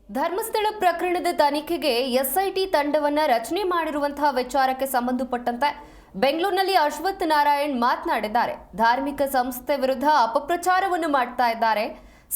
ಧರ್ಮಸ್ಥಳ ಪ್ರಕರಣದ ತನಿಖೆಗೆ ಎಸ್ಐಟಿ ತಂಡವನ್ನ ರಚನೆ ಮಾಡಿರುವಂತಹ ವಿಚಾರಕ್ಕೆ ಸಂಬಂಧಪಟ್ಟಂತೆ ಬೆಂಗಳೂರಿನಲ್ಲಿ ಅಶ್ವಥ್ ನಾರಾಯಣ್ ಮಾತನಾಡಿದ್ದಾರೆ. ಧಾರ್ಮಿಕ ಸಂಸ್ಥೆ ವಿರುದ್ಧ ಅಪಪ್ರಚಾರವನ್ನು ಮಾಡ್ತಾ ಇದ್ದಾರೆ.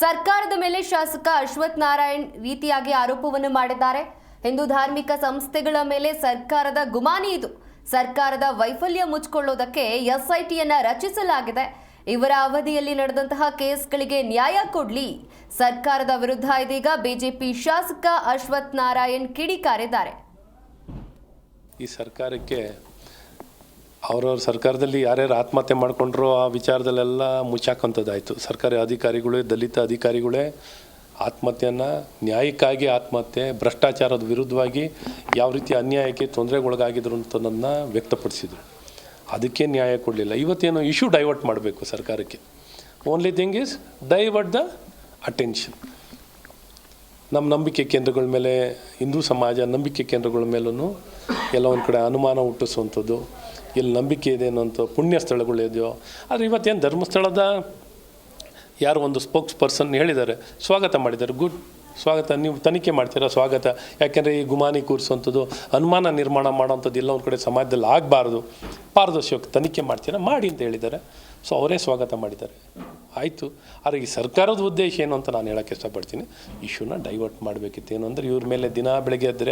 ಸರ್ಕಾರದ ಮೇಲೆ ಶಾಸಕ ಅಶ್ವಥ್ ನಾರಾಯಣ್ ರೀತಿಯಾಗಿ ಆರೋಪವನ್ನು ಮಾಡಿದ್ದಾರೆ. ಹಿಂದೂ ಧಾರ್ಮಿಕ ಸಂಸ್ಥೆಗಳ ಮೇಲೆ ಸರ್ಕಾರದ ಗುಮಾನಿ ಇದು. ಸರ್ಕಾರದ ವೈಫಲ್ಯ ಮುಚ್ಚಿಕೊಳ್ಳೋದಕ್ಕೆ ಎಸ್ಐಟಿಯನ್ನ ರಚಿಸಲಾಗಿದೆ. ಇವರ ಅವಧಿಯಲ್ಲಿ ನಡೆದಂತಹ ಕೇಸ್ಗಳಿಗೆ ನ್ಯಾಯ ಕೊಡ್ಲಿ. ಸರ್ಕಾರದ ವಿರುದ್ಧ ಇದೀಗ ಬಿಜೆಪಿ ಶಾಸಕ ಅಶ್ವಥ್ ನಾರಾಯಣ್ ಕಿಡಿಕಾರಿದ್ದಾರೆ. ಈ ಸರ್ಕಾರಕ್ಕೆ ಅವರವ್ರ ಸರ್ಕಾರದಲ್ಲಿ ಯಾರ್ಯಾರು ಆತ್ಮಹತ್ಯೆ ಮಾಡಿಕೊಂಡ್ರೋ ಆ ವಿಚಾರದಲ್ಲೆಲ್ಲ ಮುಚ್ಚಾಕಂಥದ್ದಾಯಿತು. ಸರ್ಕಾರಿ ಅಧಿಕಾರಿಗಳೇ, ದಲಿತ ಅಧಿಕಾರಿಗಳೇ ಆತ್ಮಹತ್ಯೆಯನ್ನು ನ್ಯಾಯಕ್ಕಾಗಿ ಆತ್ಮಹತ್ಯೆ, ಭ್ರಷ್ಟಾಚಾರದ ವಿರುದ್ಧವಾಗಿ ಯಾವ ರೀತಿ ಅನ್ಯಾಯಕ್ಕೆ ತೊಂದರೆಗೊಳಗಾಗಿದ್ರು ಅಂತದನ್ನು ವ್ಯಕ್ತಪಡಿಸಿದರು. ಅದಕ್ಕೆ ನ್ಯಾಯ ಕೊಡಲಿಲ್ಲ. ಇವತ್ತೇನು ಇಶ್ಯೂ ಡೈವರ್ಟ್ ಮಾಡಬೇಕು ಸರ್ಕಾರಕ್ಕೆ. Only thing is divert the attention. ನಮ್ಮ ನಂಬಿಕೆ ಕೇಂದ್ರಗಳ ಮೇಲೆ, ಹಿಂದೂ ಸಮಾಜ ನಂಬಿಕೆ ಕೇಂದ್ರಗಳ ಮೇಲೂ ಎಲ್ಲ ಒಂದು ಕಡೆ ಅನುಮಾನ ಹುಟ್ಟಿಸುವಂಥದ್ದು, ಎಲ್ಲಿ ನಂಬಿಕೆ ಇದೆ ಅನ್ನೋಂಥ ಪುಣ್ಯ ಸ್ಥಳಗಳಿದೆಯೋ. ಆದರೆ ಇವತ್ತೇನು ಧರ್ಮಸ್ಥಳದ ಯಾರು ಒಂದು ಸ್ಪೋಕ್ಸ್ ಪರ್ಸನ್ ಹೇಳಿದ್ದಾರೆ, ಸ್ವಾಗತ ಮಾಡಿದ್ದಾರೆ, ಗುಡ್, ಸ್ವಾಗತ, ನೀವು ತನಿಖೆ ಮಾಡ್ತೀರಾ, ಸ್ವಾಗತ. ಯಾಕೆಂದರೆ ಈ ಗುಮಾನಿ ಕೂರಿಸುವಂಥದ್ದು, ಅನುಮಾನ ನಿರ್ಮಾಣ ಮಾಡೋವಂಥದ್ದು ಎಲ್ಲ ಒಂದು ಕಡೆ ಸಮಾಜದಲ್ಲಿ ಆಗಬಾರ್ದು. ಪಾರದರ್ಶಕ ತನಿಖೆ ಮಾಡ್ತೀರಾ, ಮಾಡಿ ಅಂತ ಹೇಳಿದ್ದಾರೆ. ಸೊ ಅವರೇ ಸ್ವಾಗತ ಮಾಡಿದ್ದಾರೆ, ಆಯಿತು. ಆದರೆ ಈ ಸರ್ಕಾರದ ಉದ್ದೇಶ ಏನು ಅಂತ ನಾನು ಹೇಳೋಕ್ಕೆ ಇಷ್ಟಪಡ್ತೀನಿ. ಇಶ್ಯೂನ ಡೈವರ್ಟ್ ಮಾಡಬೇಕಿತ್ತು. ಏನು ಅಂದರೆ ಇವ್ರ ಮೇಲೆ ದಿನ ಬೆಳಗ್ಗೆ ಎದ್ದರೆ